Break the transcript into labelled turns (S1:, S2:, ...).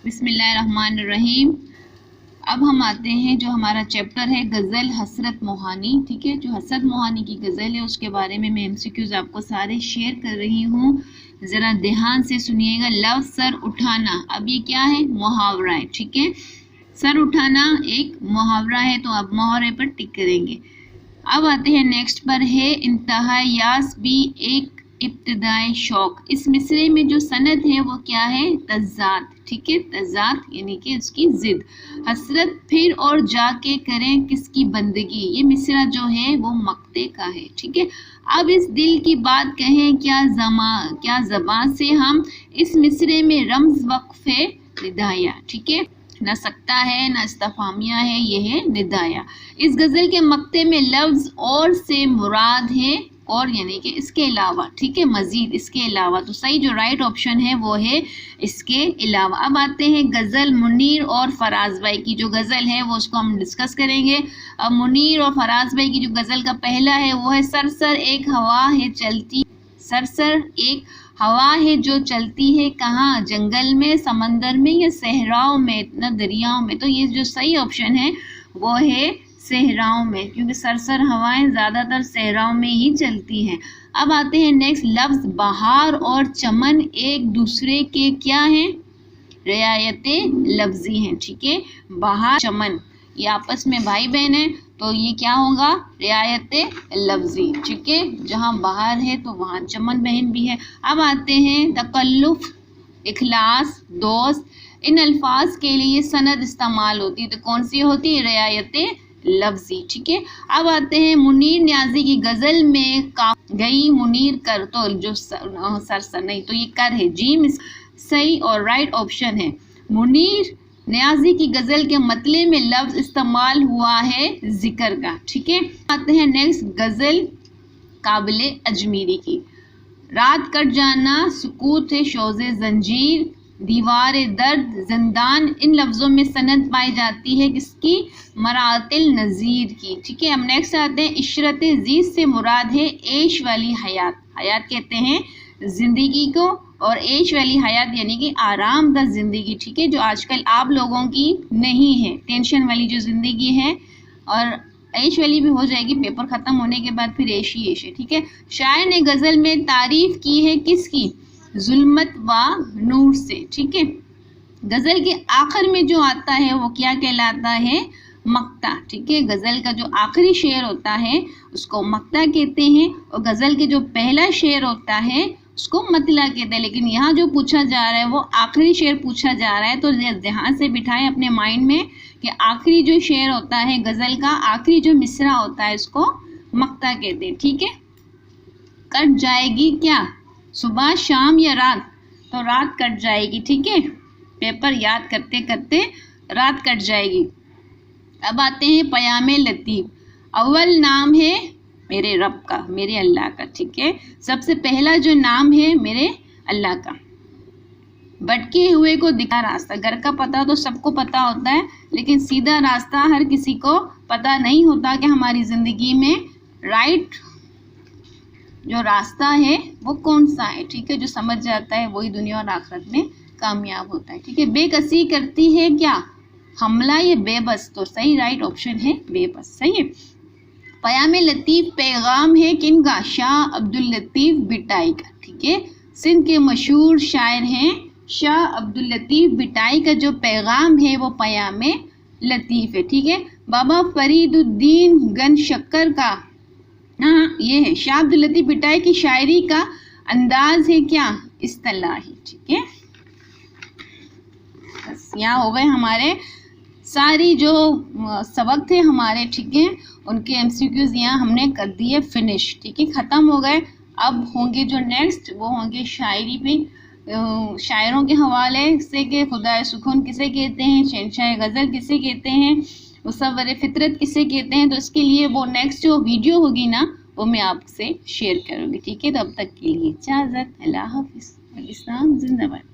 S1: بسم اللہ الرحمن الرحیم۔ اب ہم آتے ہیں جو ہمارا چیپٹر ہے غزل حسرت موہانی، ٹھیک ہے۔ جو حسرت موہانی کی غزل ہے اس کے بارے میں MCQs آپ کو سارے شیئر کر رہی ہوں، ذرا دھیان سے سنیے گا۔ لفظ سر اٹھانا، اب یہ کیا ہے؟ محاورہ ہے، ٹھیک ہے۔ سر اٹھانا ایک محاورہ ہے، تو آپ محاورے پر ٹک کریں گے۔ اب آتے ہیں نیکسٹ پر ہے انتہائی یاس بھی ایک ابتدائی شوق۔ اس مصرے میں جو سند ہے وہ کیا ہے؟ تضاد، ٹھیک ہے۔ تضاد یعنی کہ اس کی ضد۔ حسرت پھر اور جا کے کریں کس کی بندگی، یہ مصرع جو ہے وہ مقطع کا ہے، ٹھیک ہے۔ اب اس دل کی بات کہیں کیا زبان سے ہم، اس مصرے میں رمز وقفے ندایا، ٹھیک ہے۔ نہ سکتا ہے نہ استفہامیہ ہے، یہ ہے ندایا۔ اس غزل کے مقطع میں لفظ اور سے مراد ہے اور یعنی کہ اس کے علاوہ، ٹھیک ہے، مزید اس کے علاوہ، تو صحیح جو رائٹ آپشن ہے وہ ہے اس کے علاوہ۔ اب آتے ہیں غزل منیر اور فراز بھائی کی جو غزل ہے وہ اس کو ہم ڈسکس کریں گے۔ اب منیر اور فراز بھائی کی جو غزل کا پہلا ہے وہ ہے سرسر ایک ہوا ہے چلتی، سرسر ایک ہوا ہے جو چلتی ہے کہاں، جنگل میں، سمندر میں یا صحراؤں میں، نہ دریاؤں میں، تو یہ جو صحیح آپشن ہے وہ ہے صحراؤں میں، کیونکہ سرسر ہوائیں زیادہ تر صحراؤں میں ہی چلتی ہیں۔ اب آتے ہیں نیکسٹ، لفظ بہار اور چمن ایک دوسرے کے کیا ہیں؟ رعایت لفظی ہیں، ٹھیک ہے۔ بہار چمن یہ آپس میں بھائی بہن ہیں، تو یہ کیا ہوگا؟ رعایت لفظی، ٹھیک ہے۔ جہاں بہار ہے تو وہاں چمن بہن بھی ہے۔ اب آتے ہیں تکلف، اخلاص، دوست، ان الفاظ کے لیے سند استعمال ہوتی ہے، تو کون سی ہوتی ہے؟ رعایت لفظی، ٹھیک ہے۔ اب آتے ہیں منیر نیازی کی غزل میں گئی منیر کر، تو جو سرسر نہیں تو یہ کر ہے، جیم صحیح اور رائٹ آپشن ہے۔ منیر نیازی کی غزل کے مطلع میں لفظ استعمال ہوا ہے ذکر کا، ٹھیک ہے۔ آتے ہیں نیکسٹ غزل قابل اجمیری کی، رات کٹ جانا سکوت ہے شوز زنجیر، دیوار درد زندان، ان لفظوں میں سند پائی جاتی ہے کس کی؟ مرات النظیر کی، ٹھیک ہے۔ ہم نیکسٹ آتے ہیں عشرت زیست سے مراد ہے عیش والی حیات، حیات کہتے ہیں زندگی کو، اور عیش والی حیات یعنی کہ آرام دہ زندگی، ٹھیک ہے، جو آج کل آپ لوگوں کی نہیں ہے، ٹینشن والی جو زندگی ہے، اور عیش والی بھی ہو جائے گی پیپر ختم ہونے کے بعد، پھر عیش ہی عیش ہے، ٹھیک ہے۔ شاعر نے غزل میں تعریف کی ہے کس کی؟ ظلمت و نور سے، ٹھیک ہے۔ غزل کے آخر میں جو آتا ہے وہ کیا کہلاتا ہے؟ مقطع، ٹھیک ہے۔ غزل کا جو آخری شعر ہوتا ہے اس کو مقطع کہتے ہیں، اور غزل کے جو پہلا شعر ہوتا ہے اس کو مطلع کہتے ہیں، لیکن یہاں جو پوچھا جا رہا ہے وہ آخری شعر پوچھا جا رہا ہے، تو دھیان سے بٹھائیں اپنے مائنڈ میں کہ آخری جو شعر ہوتا ہے غزل کا، آخری جو مصرع ہوتا ہے اس کو مقطع کہتے ہیں، ٹھیک ہے۔ کٹ جائے گی کیا؟ صبح، شام یا رات؟ تو رات کٹ جائے گی، ٹھیک ہے۔ پیپر یاد کرتے کرتے رات کٹ جائے گی۔ اب آتے ہیں پیام لطیف، اول نام ہے میرے رب کا، میرے اللہ کا، ٹھیک ہے۔ سب سے پہلا جو نام ہے میرے اللہ کا، بھٹکے ہوئے کو دکھا راستہ، گھر کا پتہ تو سب کو پتہ ہوتا ہے، لیکن سیدھا راستہ ہر کسی کو پتہ نہیں ہوتا کہ ہماری زندگی میں رائٹ جو راستہ ہے وہ کون سا ہے، ٹھیک ہے۔ جو سمجھ جاتا ہے وہی دنیا اور آخرت میں کامیاب ہوتا ہے، ٹھیک ہے۔ بے کسی کرتی ہے کیا؟ حملہ یا بے بس؟ تو صحیح رائٹ آپشن ہے بے بس، صحیح ہے۔ پیام لطیف پیغام ہے کن کا؟ شاہ عبداللطیف بٹائی کا، ٹھیک ہے۔ سندھ کے مشہور شاعر ہیں شاہ عبداللطیف بٹائی کا جو پیغام ہے وہ پیام لطیف ہے، ٹھیک ہے۔ بابا فرید الدین گن شکر کا، ہاں یہ ہے شاہ عبداللطیف بٹائی کی شاعری کا انداز ہے کیا؟ اصطلاحی، ٹھیک ہے۔ بس یہاں ہو گئے ہمارے ساری جو سبق تھے ہمارے، ٹھیک ہے، ان کے MCQs یہاں ہم نے کر دیے فنش، ٹھیک ہے، ختم ہو گئے۔ اب ہوں گے جو نیکسٹ وہ ہوں گے شاعری پہ، شاعروں کے حوالے سے کہ خدائے سکون کسے کہتے ہیں، شہنشاہ غزل کسے کہتے ہیں، مصور فطرت کسے کہتے ہیں، تو اس کے لیے وہ نیکسٹ جو ویڈیو ہوگی نا وہ میں آپ سے شیئر کروں گی، ٹھیک ہے۔ تو اب تک کے لیے اجازت، اللہ حافظ، اسلام زندہ باد۔